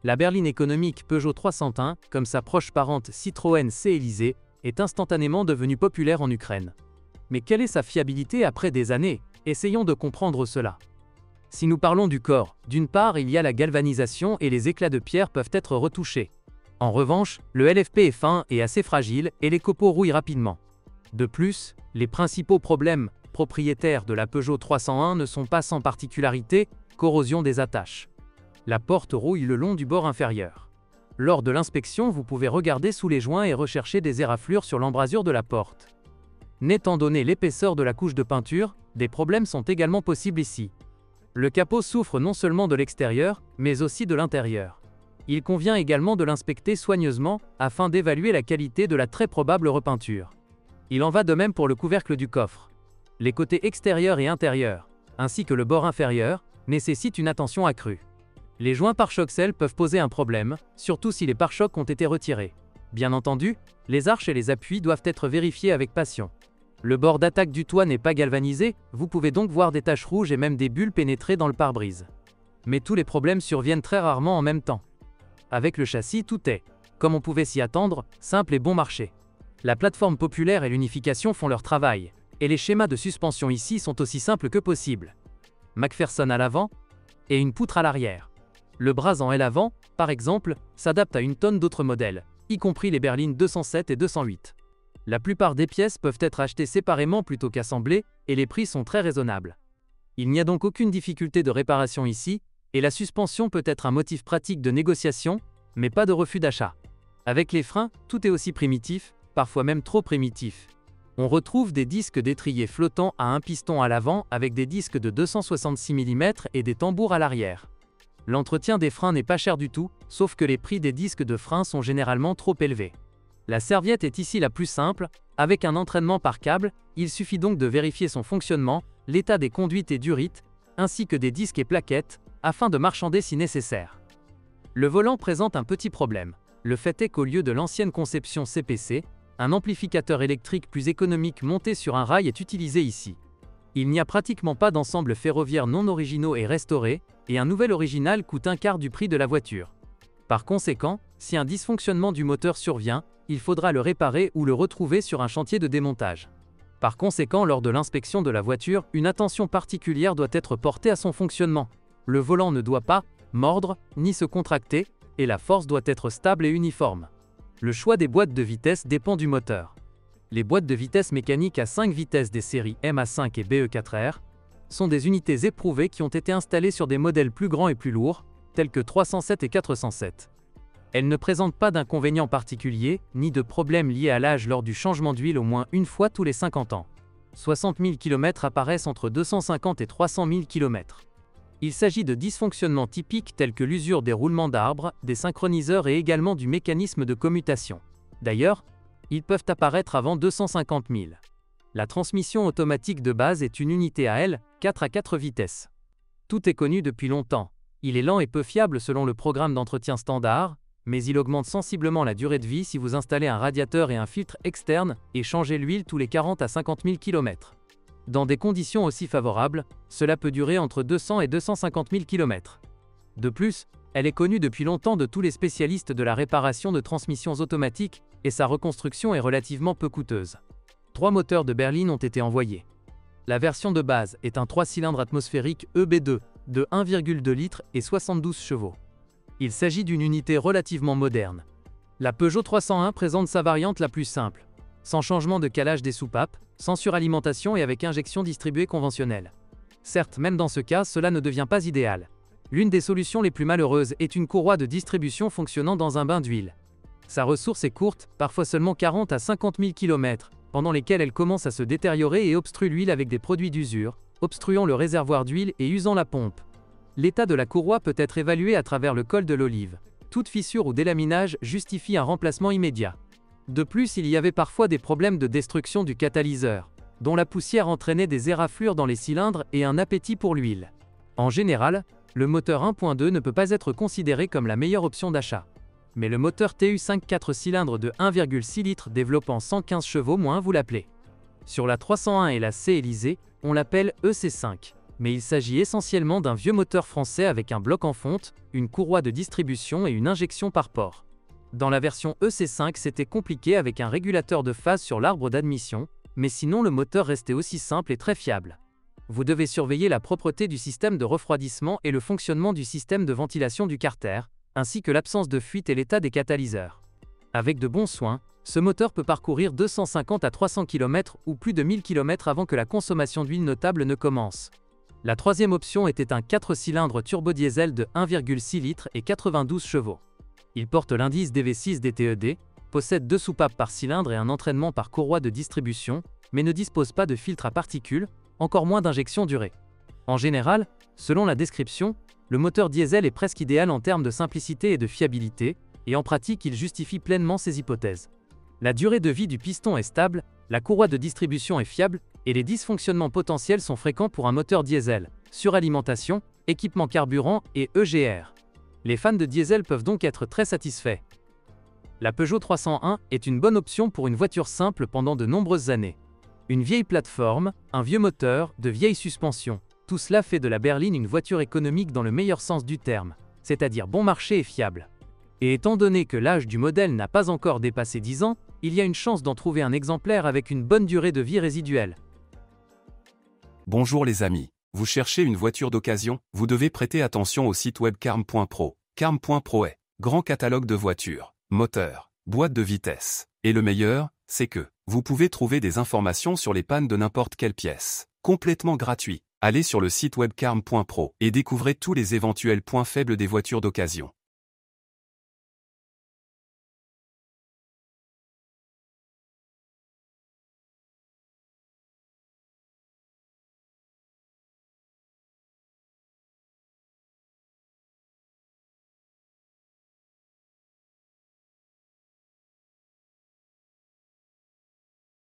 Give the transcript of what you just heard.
La berline économique Peugeot 301, comme sa proche parente Citroën C-Élysée, est instantanément devenue populaire en Ukraine. Mais quelle est sa fiabilité après des années? Essayons de comprendre cela. Si nous parlons du corps, d'une part il y a la galvanisation et les éclats de pierre peuvent être retouchés. En revanche, le LFP est fin et assez fragile et les copeaux rouillent rapidement. De plus, les principaux problèmes propriétaires de la Peugeot 301 ne sont pas sans particularité, corrosion des attaches. La porte rouille le long du bord inférieur. Lors de l'inspection, vous pouvez regarder sous les joints et rechercher des éraflures sur l'embrasure de la porte. N'étant donné l'épaisseur de la couche de peinture, des problèmes sont également possibles ici. Le capot souffre non seulement de l'extérieur, mais aussi de l'intérieur. Il convient également de l'inspecter soigneusement afin d'évaluer la qualité de la très probable repeinture. Il en va de même pour le couvercle du coffre. Les côtés extérieurs et intérieurs, ainsi que le bord inférieur, nécessitent une attention accrue. Les joints pare-chocs peuvent poser un problème, surtout si les pare-chocs ont été retirés. Bien entendu, les arches et les appuis doivent être vérifiés avec passion. Le bord d'attaque du toit n'est pas galvanisé, vous pouvez donc voir des taches rouges et même des bulles pénétrer dans le pare-brise. Mais tous les problèmes surviennent très rarement en même temps. Avec le châssis, tout est, comme on pouvait s'y attendre, simple et bon marché. La plateforme populaire et l'unification font leur travail, et les schémas de suspension ici sont aussi simples que possible. McPherson à l'avant et une poutre à l'arrière. Le bras en L avant, par exemple, s'adapte à une tonne d'autres modèles, y compris les berlines 207 et 208. La plupart des pièces peuvent être achetées séparément plutôt qu'assemblées, et les prix sont très raisonnables. Il n'y a donc aucune difficulté de réparation ici, et la suspension peut être un motif pratique de négociation, mais pas de refus d'achat. Avec les freins, tout est aussi primitif, parfois même trop primitif. On retrouve des disques d'étrier flottants à un piston à l'avant avec des disques de 266 mm et des tambours à l'arrière. L'entretien des freins n'est pas cher du tout, sauf que les prix des disques de frein sont généralement trop élevés. La serviette est ici la plus simple, avec un entraînement par câble, il suffit donc de vérifier son fonctionnement, l'état des conduites et durites, ainsi que des disques et plaquettes, afin de marchander si nécessaire. Le volant présente un petit problème. Le fait est qu'au lieu de l'ancienne conception CPC, un amplificateur électrique plus économique monté sur un rail est utilisé ici. Il n'y a pratiquement pas d'ensemble ferroviaire non originaux et restaurés, et un nouvel original coûte un quart du prix de la voiture. Par conséquent, si un dysfonctionnement du moteur survient, il faudra le réparer ou le retrouver sur un chantier de démontage. Par conséquent, lors de l'inspection de la voiture, une attention particulière doit être portée à son fonctionnement. Le volant ne doit pas mordre, ni se contracter, et la force doit être stable et uniforme. Le choix des boîtes de vitesse dépend du moteur. Les boîtes de vitesse mécaniques à 5 vitesses des séries MA5 et BE4R sont des unités éprouvées qui ont été installées sur des modèles plus grands et plus lourds, tels que 307 et 407. Elles ne présentent pas d'inconvénients particuliers, ni de problèmes liés à l'âge lors du changement d'huile au moins une fois tous les 50 ans. 60 000 km apparaissent entre 250 et 300 000 km. Il s'agit de dysfonctionnements typiques tels que l'usure des roulements d'arbres, des synchroniseurs et également du mécanisme de commutation. D'ailleurs, ils peuvent apparaître avant 250 000. La transmission automatique de base est une unité à elle, 4 à 4 vitesses. Tout est connu depuis longtemps. Il est lent et peu fiable selon le programme d'entretien standard, mais il augmente sensiblement la durée de vie si vous installez un radiateur et un filtre externe et changez l'huile tous les 40 à 50 000 km. Dans des conditions aussi favorables, cela peut durer entre 200 et 250 000 km. De plus, elle est connue depuis longtemps de tous les spécialistes de la réparation de transmissions automatiques, et sa reconstruction est relativement peu coûteuse. 3 moteurs de berline ont été envoyés. La version de base est un 3 cylindres atmosphérique EB2 de 1,2 litres et 72 chevaux. Il s'agit d'une unité relativement moderne. La Peugeot 301 présente sa variante la plus simple, sans changement de calage des soupapes, sans suralimentation et avec injection distribuée conventionnelle. Certes, même dans ce cas, cela ne devient pas idéal. L'une des solutions les plus malheureuses est une courroie de distribution fonctionnant dans un bain d'huile. Sa ressource est courte, parfois seulement 40 à 50 000 km, pendant lesquels elle commence à se détériorer et obstrue l'huile avec des produits d'usure, obstruant le réservoir d'huile et usant la pompe. L'état de la courroie peut être évalué à travers le col de l'olive. Toute fissure ou délaminage justifie un remplacement immédiat. De plus, il y avait parfois des problèmes de destruction du catalyseur, dont la poussière entraînait des éraflures dans les cylindres et un appétit pour l'huile. En général, le moteur 1.2 ne peut pas être considéré comme la meilleure option d'achat. Mais le moteur TU5 4 cylindres de 1,6 litres développant 115 chevaux moins vous l'appelez. Sur la 301 et la C-Élysée, on l'appelle EC5. mais il s'agit essentiellement d'un vieux moteur français avec un bloc en fonte, une courroie de distribution et une injection par port. Dans la version EC5, c'était compliqué avec un régulateur de phase sur l'arbre d'admission, mais sinon le moteur restait aussi simple et très fiable. Vous devez surveiller la propreté du système de refroidissement et le fonctionnement du système de ventilation du carter, ainsi que l'absence de fuite et l'état des catalyseurs. Avec de bons soins, ce moteur peut parcourir 250 à 300 km ou plus de 1000 km avant que la consommation d'huile notable ne commence. La troisième option était un 4 cylindres turbodiesel de 1,6 litres et 92 chevaux. Il porte l'indice DV6 DTED, possède 2 soupapes par cylindre et un entraînement par courroie de distribution, mais ne dispose pas de filtre à particules, encore moins d'injection durée. En général, selon la description, le moteur diesel est presque idéal en termes de simplicité et de fiabilité, et en pratique il justifie pleinement ces hypothèses. La durée de vie du piston est stable, la courroie de distribution est fiable, et les dysfonctionnements potentiels sont fréquents pour un moteur diesel, suralimentation, équipement carburant et EGR. Les fans de diesel peuvent donc être très satisfaits. La Peugeot 301 est une bonne option pour une voiture simple pendant de nombreuses années. Une vieille plateforme, un vieux moteur, de vieilles suspensions, tout cela fait de la berline une voiture économique dans le meilleur sens du terme, c'est-à-dire bon marché et fiable. Et étant donné que l'âge du modèle n'a pas encore dépassé 10 ans, il y a une chance d'en trouver un exemplaire avec une bonne durée de vie résiduelle. Bonjour les amis. Vous cherchez une voiture d'occasion? Vous devez prêter attention au site web carm.pro. Carm.pro est grand catalogue de voitures, moteurs, boîtes de vitesse. Et le meilleur, c'est que vous pouvez trouver des informations sur les pannes de n'importe quelle pièce. Complètement gratuit. Allez sur le site web carm.pro et découvrez tous les éventuels points faibles des voitures d'occasion.